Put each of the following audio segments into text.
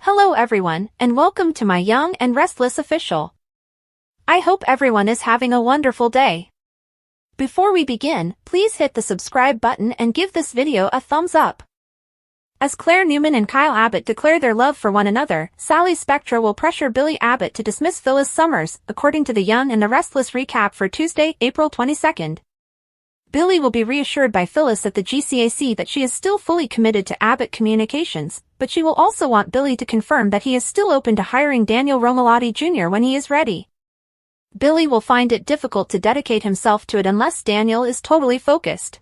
Hello everyone, and welcome to my Young and Restless official. I hope everyone is having a wonderful day. Before we begin, please hit the subscribe button and give this video a thumbs up. As Claire Newman and Kyle Abbott declare their love for one another, Sally Spectra will pressure Billy Abbott to dismiss Phyllis Summers, according to the Young and the Restless recap for Tuesday, April 22nd. Billy will be reassured by Phyllis at the GCAC that she is still fully committed to Abbott Communications, but she will also want Billy to confirm that he is still open to hiring Daniel Romalotti Jr. when he is ready. Billy will find it difficult to dedicate himself to it unless Daniel is totally focused.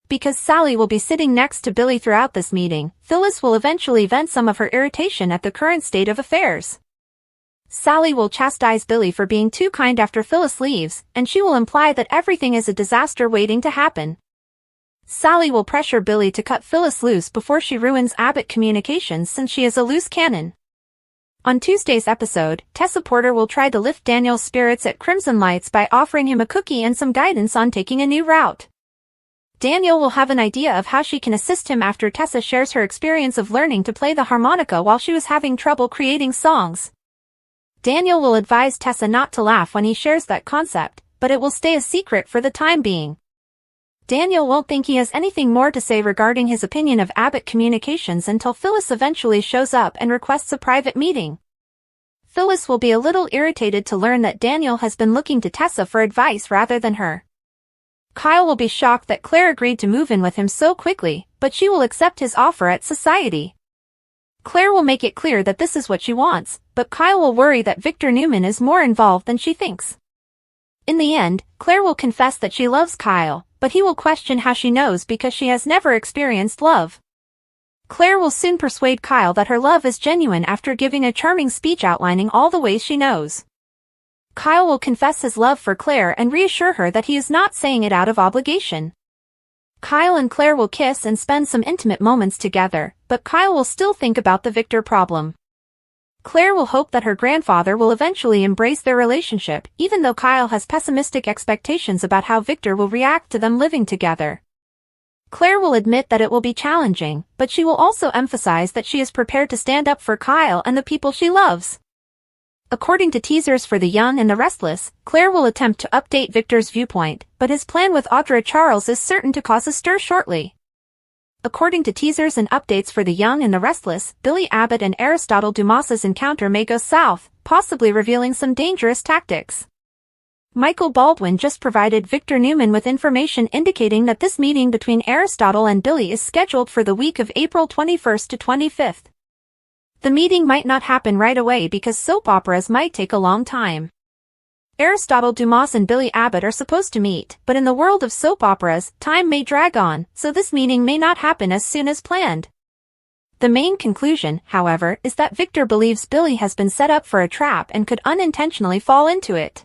Because Sally will be sitting next to Billy throughout this meeting, Phyllis will eventually vent some of her irritation at the current state of affairs. Sally will chastise Billy for being too kind after Phyllis leaves, and she will imply that everything is a disaster waiting to happen. Sally will pressure Billy to cut Phyllis loose before she ruins Abbott Communications since she is a loose cannon. On Tuesday's episode, Tessa Porter will try to lift Daniel's spirits at Crimson Lights by offering him a cookie and some guidance on taking a new route. Daniel will have an idea of how she can assist him after Tessa shares her experience of learning to play the harmonica while she was having trouble creating songs. Daniel will advise Tessa not to laugh when he shares that concept, but it will stay a secret for the time being. Daniel won't think he has anything more to say regarding his opinion of Abbott Communications until Phyllis eventually shows up and requests a private meeting. Phyllis will be a little irritated to learn that Daniel has been looking to Tessa for advice rather than her. Kyle will be shocked that Claire agreed to move in with him so quickly, but she will accept his offer at society. Claire will make it clear that this is what she wants, but Kyle will worry that Victor Newman is more involved than she thinks. In the end, Claire will confess that she loves Kyle, but he will question how she knows because she has never experienced love. Claire will soon persuade Kyle that her love is genuine after giving a charming speech outlining all the ways she knows. Kyle will confess his love for Claire and reassure her that he is not saying it out of obligation. Kyle and Claire will kiss and spend some intimate moments together, but Kyle will still think about the Victor problem. Claire will hope that her grandfather will eventually embrace their relationship, even though Kyle has pessimistic expectations about how Victor will react to them living together. Claire will admit that it will be challenging, but she will also emphasize that she is prepared to stand up for Kyle and the people she loves. According to teasers for The Young and the Restless, Claire will attempt to update Victor's viewpoint, but his plan with Audra Charles is certain to cause a stir shortly. According to teasers and updates for The Young and the Restless, Billy Abbott and Aristotle Dumas's encounter may go south, possibly revealing some dangerous tactics. Michael Baldwin just provided Victor Newman with information indicating that this meeting between Aristotle and Billy is scheduled for the week of April 21st to 25th. The meeting might not happen right away because soap operas might take a long time. Aristotle Dumas and Billy Abbott are supposed to meet, but in the world of soap operas, time may drag on, so this meeting may not happen as soon as planned. The main conclusion, however, is that Victor believes Billy has been set up for a trap and could unintentionally fall into it.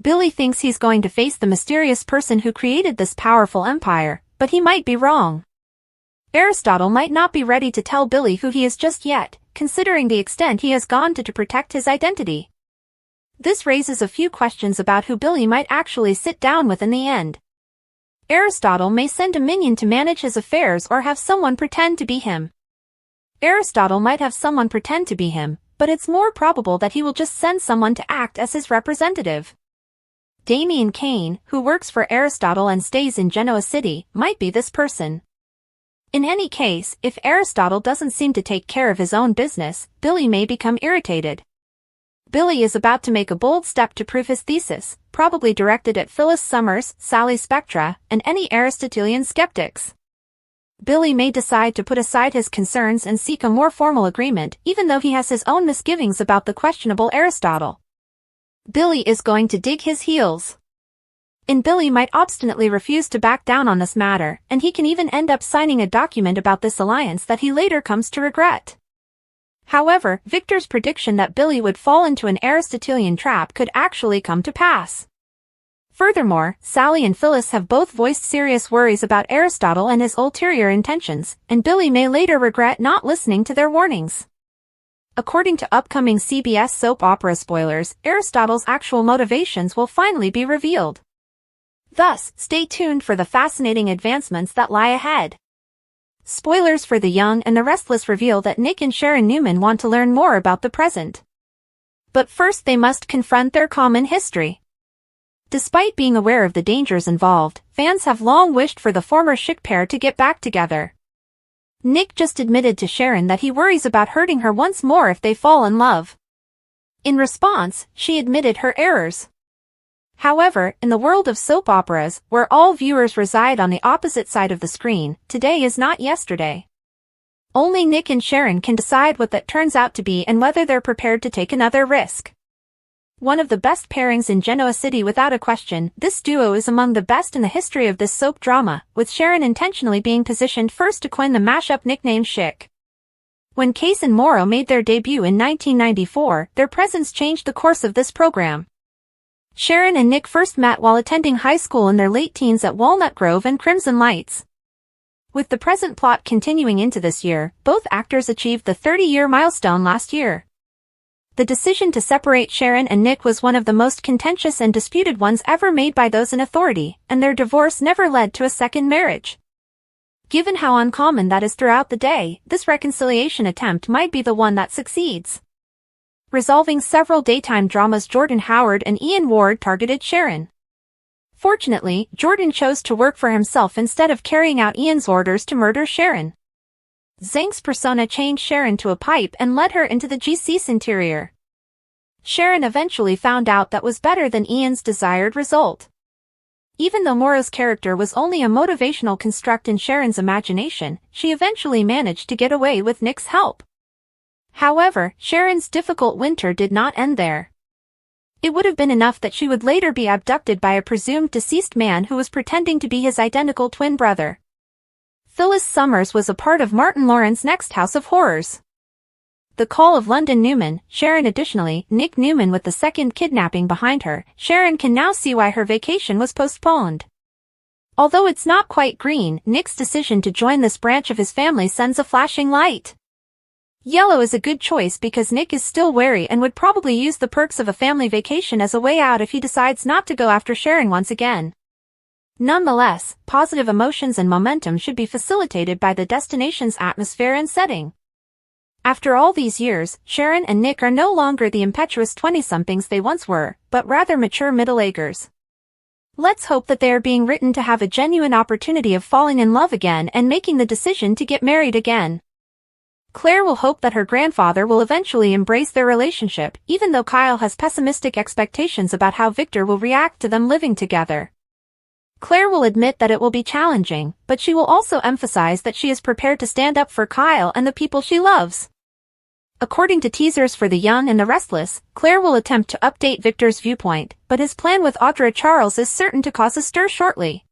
Billy thinks he's going to face the mysterious person who created this powerful empire, but he might be wrong. Aristotle might not be ready to tell Billy who he is just yet, considering the extent he has gone to protect his identity. This raises a few questions about who Billy might actually sit down with in the end. Aristotle may send a minion to manage his affairs or have someone pretend to be him. Aristotle might have someone pretend to be him, but it's more probable that he will just send someone to act as his representative. Damien Kane, who works for Aristotle and stays in Genoa City, might be this person. In any case, if Aristotle doesn't seem to take care of his own business, Billy may become irritated. Billy is about to make a bold step to prove his thesis, probably directed at Phyllis Summers, Sally Spectra, and any Aristotelian skeptics. Billy may decide to put aside his concerns and seek a more formal agreement, even though he has his own misgivings about the questionable Aristotle. Billy is going to dig his heels. And Billy might obstinately refuse to back down on this matter, and he can even end up signing a document about this alliance that he later comes to regret. However, Victor's prediction that Billy would fall into an Aristotelian trap could actually come to pass. Furthermore, Sally and Phyllis have both voiced serious worries about Aristotle and his ulterior intentions, and Billy may later regret not listening to their warnings. According to upcoming CBS soap opera spoilers, Aristotle's actual motivations will finally be revealed. Thus, stay tuned for the fascinating advancements that lie ahead. Spoilers for The Young and the Restless reveal that Nick and Sharon Newman want to learn more about the present. But first they must confront their common history. Despite being aware of the dangers involved, fans have long wished for the former chic pair to get back together. Nick just admitted to Sharon that he worries about hurting her once more if they fall in love. In response, she admitted her errors. However, in the world of soap operas, where all viewers reside on the opposite side of the screen, today is not yesterday. Only Nick and Sharon can decide what that turns out to be and whether they're prepared to take another risk. One of the best pairings in Genoa City without a question, this duo is among the best in the history of this soap drama, with Sharon intentionally being positioned first to coin the mashup nickname Chic. When Cait and Morrow made their debut in 1994, their presence changed the course of this program. Sharon and Nick first met while attending high school in their late teens at Walnut Grove and Crimson Lights. With the present plot continuing into this year, both actors achieved the 30-year milestone last year. The decision to separate Sharon and Nick was one of the most contentious and disputed ones ever made by those in authority, and their divorce never led to a second marriage. Given how uncommon that is throughout the day, this reconciliation attempt might be the one that succeeds. Resolving several daytime dramas, Jordan Howard and Ian Ward targeted Sharon. Fortunately, Jordan chose to work for himself instead of carrying out Ian's orders to murder Sharon. Zhang's persona chained Sharon to a pipe and led her into the GC's interior. Sharon eventually found out that was better than Ian's desired result. Even though Morrow's character was only a motivational construct in Sharon's imagination, she eventually managed to get away with Nick's help. However, Sharon's difficult winter did not end there. It would have been enough that she would later be abducted by a presumed deceased man who was pretending to be his identical twin brother. Phyllis Summers was a part of Martin Lawrence's next House of Horrors. The Call of London Newman, Sharon. Additionally, Nick Newman with the second kidnapping behind her, Sharon can now see why her vacation was postponed. Although it's not quite green, Nick's decision to join this branch of his family sends a flashing light. Yellow is a good choice because Nick is still wary and would probably use the perks of a family vacation as a way out if he decides not to go after Sharon once again. Nonetheless, positive emotions and momentum should be facilitated by the destination's atmosphere and setting. After all these years, Sharon and Nick are no longer the impetuous 20-somethings they once were, but rather mature middle-agers. Let's hope that they are being written to have a genuine opportunity of falling in love again and making the decision to get married again. Claire will hope that her grandfather will eventually embrace their relationship, even though Kyle has pessimistic expectations about how Victor will react to them living together. Claire will admit that it will be challenging, but she will also emphasize that she is prepared to stand up for Kyle and the people she loves. According to teasers for The Young and the Restless, Claire will attempt to update Victor's viewpoint, but his plan with Audra Charles is certain to cause a stir shortly.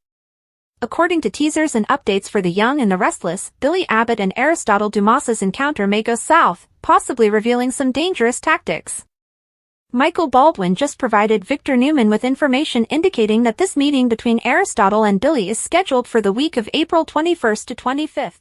According to teasers and updates for The Young and the Restless, Billy Abbott and Aristotle Dumas's encounter may go south, possibly revealing some dangerous tactics. Michael Baldwin just provided Victor Newman with information indicating that this meeting between Aristotle and Billy is scheduled for the week of April 21st to 25th.